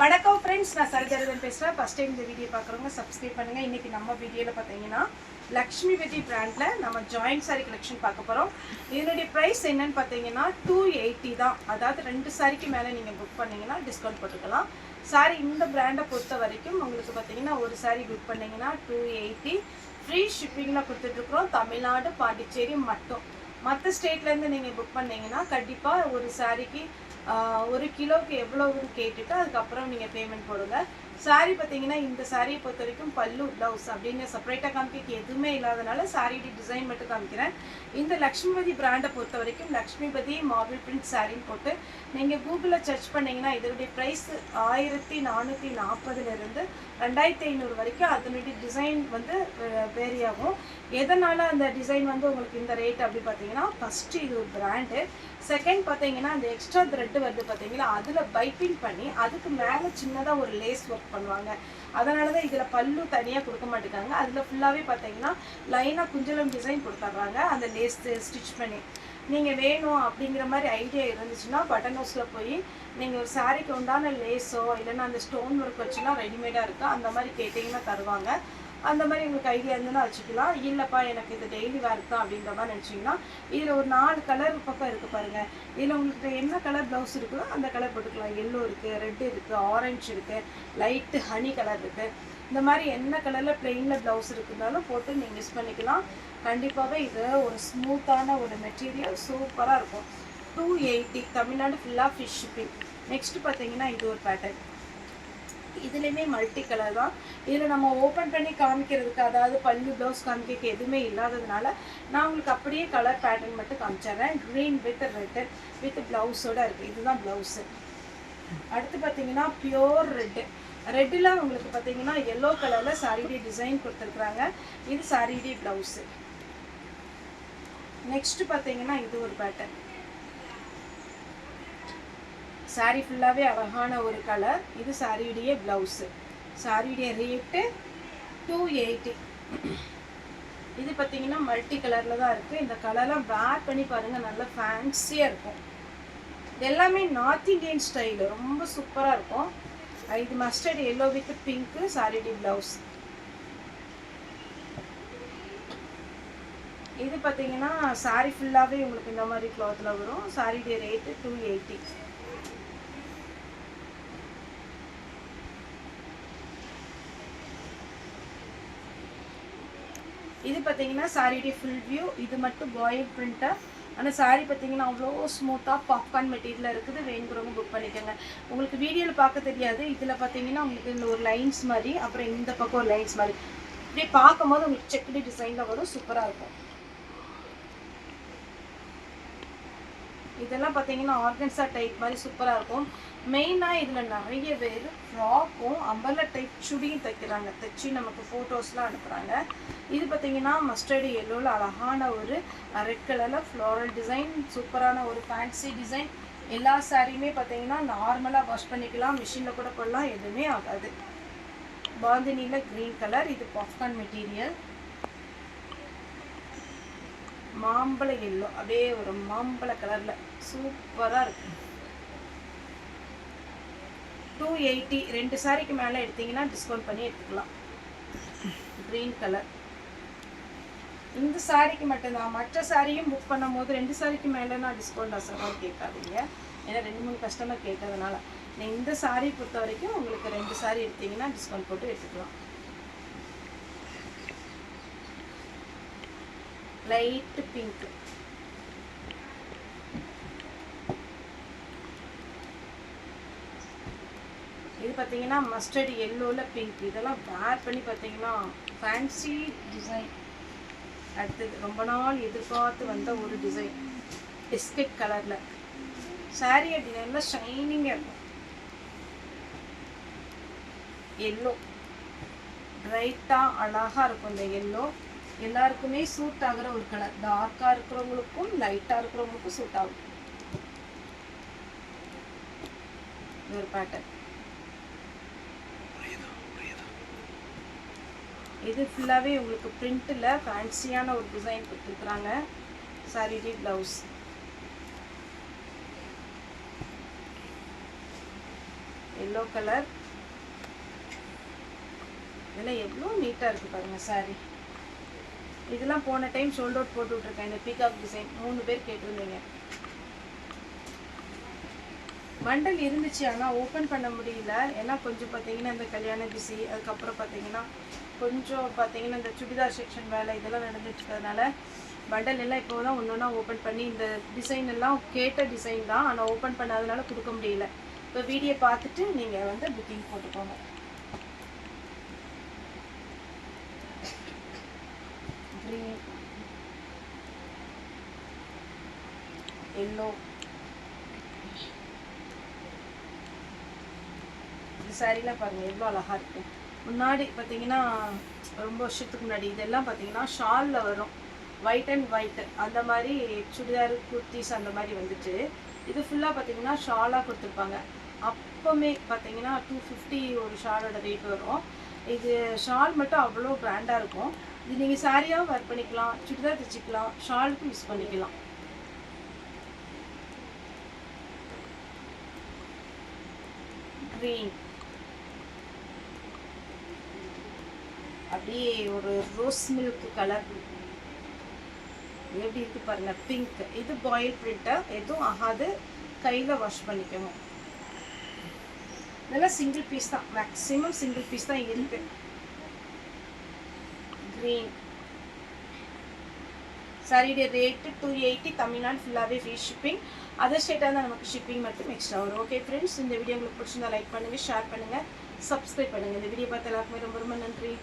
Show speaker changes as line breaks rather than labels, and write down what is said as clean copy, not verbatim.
வணக்கம் ஃப்ரெண்ட்ஸ், நான் சரிதரன் பேசுகிறேன். ஃபஸ்ட் டைம் இந்த வீடியோ பார்க்குறவங்க சப்ஸ்கிரைப் பண்ணுங்கள். இன்றைக்கி நம்ம வீடியோவில் பார்த்தீங்கன்னா லக்ஷ்மிபதி பிராண்டில் நம்ம ஜாயிண்ட் சாரீ கலெக்ஷன் பார்க்க போகிறோம். இதனுடைய ப்ரைஸ் என்னன்னு பார்த்தீங்கன்னா 280 தான். அதாவது 2 சாரிக்கு மேலே நீங்கள் புக் பண்ணிங்கன்னா டிஸ்கவுண்ட் போட்டுக்கலாம். சாரி இந்த பிராண்டை பொறுத்த வரைக்கும் உங்களுக்கு பார்த்தீங்கன்னா ஒரு சாரீ புக் பண்ணிங்கன்னா 280 ஃப்ரீ ஷிப்பிங்கில் கொடுத்துட்ருக்குறோம். தமிழ்நாடு பாண்டிச்சேரி மட்டும். மற்ற ஸ்டேட்லேருந்து நீங்கள் புக் பண்ணிங்கன்னா கண்டிப்பாக ஒரு சாரிக்கு 1 கிலோவுக்கு எவ்வளோன்னு கேட்டுட்டு அதுக்கப்புறம் நீங்கள் பேமெண்ட் போடுங்க. சாரீ பார்த்தீங்கன்னா இந்த சாரியை பொறுத்த வரைக்கும் பல்லு ப்ளவுஸ் அப்படின்னு செப்பரேட்டாக காமிக்க எதுவுமே இல்லாதனால சாரியோட டிசைன் மட்டும் காமிக்கிறேன். இந்த லக்ஷ்மிபதி பிராண்டை பொறுத்த வரைக்கும் லக்ஷ்மிபதி மார்பிள் பிரிண்ட் சாரின்னு போட்டு நீங்கள் கூகுளில் சர்ச் பண்ணிங்கன்னா இதனுடைய ப்ரைஸ் 1440 2500 வரைக்கும் அதனுடைய டிசைன் வந்து வேரி ஆகும். எதனால் அந்த டிசைன் வந்து உங்களுக்கு இந்த ரேட் அப்படி பார்த்தீங்கன்னா, ஃபஸ்ட்டு இது ஒரு பிராண்டு, செகண்ட் பார்த்தீங்கன்னா அந்த எக்ஸ்ட்ரா த்ரெட்டு வருது பார்த்தீங்கன்னா அதில் பைப்பிங் பண்ணி அதுக்கு மேலே சின்னதாக ஒரு லேஸ் ஒர்க் பண்ணுவாங்க. அதனால தான் இதில் பல்லு தனியாக கொடுக்க மாட்டேங்காங்க. அதில் ஃபுல்லாகவே பார்த்தீங்கன்னா லைனாக குஞ்சலம் டிசைன் கொடுத்துட்றாங்க அந்த லேஸ் ஸ்டிச் பண்ணி. நீங்கள் வேணும் அப்படிங்கிற மாதிரி ஐடியா இருந்துச்சுன்னா பட்டன் ஹவுஸில் போய் நீங்கள் ஒரு சாரீக்கு உண்டான லேஸோ இல்லைன்னா அந்த ஸ்டோன் ஒர்க் வச்சுன்னா ரெடிமேடாக இருக்கா அந்த மாதிரி கேட்டிங்கன்னா தருவாங்க. அந்த மாதிரி உங்களுக்கு ஐடியா இருந்துன்னா வச்சுக்கலாம். இல்லைப்பா எனக்கு இது டெய்லி வேர் தான் அப்படின்ற மாதிரி நினச்சிங்கன்னா இதில் ஒரு 4 கலர் பக்கம் இருக்குது பாருங்கள். இதில் உங்களுக்கு என்ன கலர் ப்ளவுஸ் இருக்குதோ அந்த கலர் போட்டுக்கலாம். எல்லோ இருக்குது, ரெட்டு இருக்குது, ஆரஞ்சு இருக்குது, லைட்டு ஹனி கலர் இருக்குது. இந்த மாதிரி என்ன கலரில் ப்ளெயினில் ப்ளவுஸ் இருக்குதுனாலும் போட்டு நீங்கள் யூஸ் பண்ணிக்கலாம். கண்டிப்பாகவே இது ஒரு ஸ்மூத்தான ஒரு மெட்டீரியல், சூப்பராக இருக்கும். 280 தமிழ்நாடு ஃபுல்லாக ஃபிஷ் ஷிப்பிங். நெக்ஸ்ட்டு பார்த்தீங்கன்னா இது ஒரு பேட்டர்ன். இதுலேயுமே மல்டி கலர் தான். இதில் நம்ம ஓப்பன் பண்ணி காமிக்கிறதுக்கு, அதாவது பல்லு ப்ளவுஸ் காமிக்க எதுவுமே இல்லாததுனால நான் உங்களுக்கு அப்படியே கலர் பேட்டர்ன் மட்டும் காமிச்சிட்றேன். க்ரீன் வித் ரெட்டு வித் ப்ளவுஸோடு இருக்குது. இதுதான் ப்ளவுஸு. அடுத்து பார்த்தீங்கன்னா பியோர் ரெட்டில் உங்களுக்கு பார்த்தீங்கன்னா எல்லோ கலரில் சாரியுடைய டிசைன் கொடுத்துருக்குறாங்க. இது சாரியுடைய ப்ளவுஸு. நெக்ஸ்ட்டு பார்த்தீங்கன்னா இது ஒரு பேட்டர்ன். சாரீ ஃபுல்லாகவே அழகான ஒரு கலர். இது சாரியுடைய ப்ளவுஸு. சாரியுடைய ரேட்டு 280. இது பார்த்தீங்கன்னா மல்டி கலரில் தான் இருக்குது. இந்த கலர்லாம் வேர் பண்ணி பாருங்கள், நல்லா ஃபேன்சியாக இருக்கும். எல்லாமே நார்த் இண்டியன் ஸ்டைலு, ரொம்ப சூப்பராக இருக்கும். இது மஸ்டர்ட் எல்லோ வித் பிங்க்கு சாரியுடைய ப்ளவுஸ். இது பார்த்தீங்கன்னா சாரீ ஃபுல்லாகவே உங்களுக்கு இந்த மாதிரி க்ளாத்தில் வரும். சாரியுடைய ரேட்டு 280. இது பார்த்தீங்கன்னா சாரியுடைய ஃபுல் வியூ. இது மட்டும் பாயில் பிரிண்ட்டாக. ஆனால் சாரீ பார்த்தீங்கன்னா அவ்வளோ ஸ்மூத்தாக பாப்கார்ன் மெட்டீரியல் இருக்குது. வேணுங்கிறவங்க புக் பண்ணிக்கோங்க. உங்களுக்கு வீடியோவில் பார்க்க தெரியாது. இதில் பார்த்தீங்கன்னா உங்களுக்கு இந்த ஒரு லைன்ஸ் மாதிரி, அப்புறம் இந்த பக்கம் ஒரு லைன்ஸ் மாதிரி, இப்படியே பார்க்கும்போது உங்களுக்கு செக்குடு டிசைனில் வரும். சூப்பராக இருக்கும். இதெல்லாம் பார்த்தீங்கன்னா ஆர்கன்ஸா டைப் மாதிரி சூப்பராக இருக்கும். மெயினாக இதில் நிறைய பேர் ஃப்ராக்கும் அம்பர்லா டைப் சுடியும் தைக்கிறாங்க. தைச்சி நமக்கு ஃபோட்டோஸ்லாம் அனுப்புகிறாங்க. இது பார்த்தீங்கன்னா மஸ்டர்டு எல்லோவில் அழகான ஒரு ரெட் கலரில் ஃப்ளோரல் டிசைன், சூப்பரான ஒரு ஃபேன்சி டிசைன். எல்லா சாரியுமே பார்த்தீங்கன்னா நார்மலாக வாஷ் பண்ணிக்கலாம், மிஷினில் கூட போடலாம், எதுவுமே ஆகாது. பாந்தினியில் க்ரீன் கலர். இது பாப்கார்ன் மெட்டீரியல். மாம்பழ எல்லோ, அப்படியே ஒரு மாம்பழ கலரில் சூப்பராக இருக்கு. 280. 2 சாரிக்கு மேலே எடுத்தீங்கன்னா டிஸ்கவுண்ட் பண்ணி எடுத்துக்கலாம். Green colour. இந்த சாரிக்கு மட்டும்தான். மற்ற சாரியும் புக் பண்ணும் போது 2 சாரிக்கு மேலே நான் டிஸ்கவுண்ட் அசைவாக கேட்காதீங்க. ஏன்னா 2-3 கஸ்டமர் கேட்டதுனால. இந்த சாரி பொறுத்த வரைக்கும் உங்களுக்கு 2 சாரி எடுத்தீங்கன்னா டிஸ்கவுண்ட் போட்டு எடுத்துக்கலாம். Light pink. இது பார்த்தீங்கன்னா மஸ்டர்ட் எல்லோவில் பிங்க். இதெல்லாம் வேர் பண்ணி பார்த்தீங்கன்னா ஃபேன்சி டிசைன். அடுத்தது ரொம்ப நாள் எதிர்பார்த்து வந்த ஒரு டிசைன், பிஸ்கட் கலரில். சாரீ டிசைனில் ஷைனிங்காக இருக்கும். எல்லோ பிரைட்டாக அழகாக இருக்கும். இந்த எல்லோ எல்லாருக்குமே சூட் ஆகிற ஒரு கலர். டார்க்காக இருக்கிறவங்களுக்கும் லைட்டாக இருக்கிறவங்களுக்கும் சூட் ஆகும். இது ஒரு பேட்டர்ன். இது ஃபுல்லாகவே உங்களுக்கு பிரிண்ட்டில் ஃபேன்சியான ஒரு டிசைன் கொடுத்துருக்குறாங்க. சாரியுடைய ப்ளவுஸ். Yellow colour. இதெல்லாம் எவ்வளோ நீட்டாக இருக்குது பாருங்கள் சாரி. இதெல்லாம் போன டைம் ஷோல்ட் அவுட் போட்டு விட்ருக்கேன். இந்த பீகாக் டிசைன் 3 பேர் கேட்டிருந்தீங்க. பண்டல் இருந்துச்சு, ஆனால் ஓப்பன் பண்ண முடியல. ஏன்னா கொஞ்சம் பார்த்தீங்கன்னா இந்த கல்யாண பிஸி, அதுக்கப்புறம் பார்த்தீங்கன்னா கொஞ்சம் பார்த்தீங்கன்னா இந்த சுடிதார் செக்ஷன் வேலை இதெல்லாம் நடந்துட்டு இருக்கிறதுனால பண்டல் எல்லாம் இப்போ தான் ஒன்று ஒன்றா ஓப்பன் பண்ணி இந்த டிசைன் எல்லாம் கேட்ட டிசைன் தான், ஆனால் ஓப்பன் பண்ணாதனால கொடுக்க முடியல. இப்போ வீடியோ பார்த்துட்டு நீங்கள் வந்து புக்கிங் போட்டுக்கோங்க. Green, yellow. இந்த சாரீலாம் பாருங்கள் எவ்வளோ அழகாக இருக்குது. முன்னாடி பார்த்தீங்கன்னா ரொம்ப வருஷத்துக்கு முன்னாடி இதெல்லாம் பார்த்தீங்கன்னா ஷாலில் வரும், ஒயிட் அண்ட் ஒயிட் அந்த மாதிரி சுடிதார் குர்த்திஸ் அந்த மாதிரி வந்துட்டு இது ஃபுல்லாக பார்த்தீங்கன்னா ஷாலாக கொடுத்துருப்பாங்க. அப்போவுமே பார்த்தீங்கன்னா 250 ஒரு ஷாலோட ரேட் வரும். இது ஷால் மட்டும் அவ்வளோ பிராண்டாக இருக்கும். இது நீங்கள் சாரியாகவும் வேர் பண்ணிக்கலாம், சுடிதார் தைச்சிக்கலாம், ஷாலுக்கும் யூஸ் பண்ணிக்கலாம். க்ரீன், அப்படியே ஒரு ரோஸ் மில்க் கலர் எப்படி இருக்கு பாருங்க. பிங்க், இது பாயில் பிரிண்டா, எதுவும் ஆகாது, கையில் வாஷ் பண்ணிக்கணும். இதெல்லாம் சிங்கிள் பீஸ் தான், மேக்ஸிமம் சிங்கிள் பீஸ் தான் இருக்கு. க்ரீன் சாரியுடைய ரேட்டு 280, தமிழ்நாடு ஃபுல்லாகவே ஃப்ரீ ஷிப்பிங். அதர் ஸ்டேட்டாக தான் நமக்கு ஷிப்பிங் மட்டும் எக்ஸ்ட்ரா வரும். ஓகே ஃப்ரெண்ட்ஸ், இந்த வீடியோ உங்களுக்கு பிடிச்சிருந்தா லைக் பண்ணுங்கள், ஷேர் பண்ணுங்கள், சப்ஸ்கிரைப் பண்ணுங்கள். இந்த வீடியோ பார்த்து எல்லாருக்குமே ரொம்ப ரொம்ப நன்றி.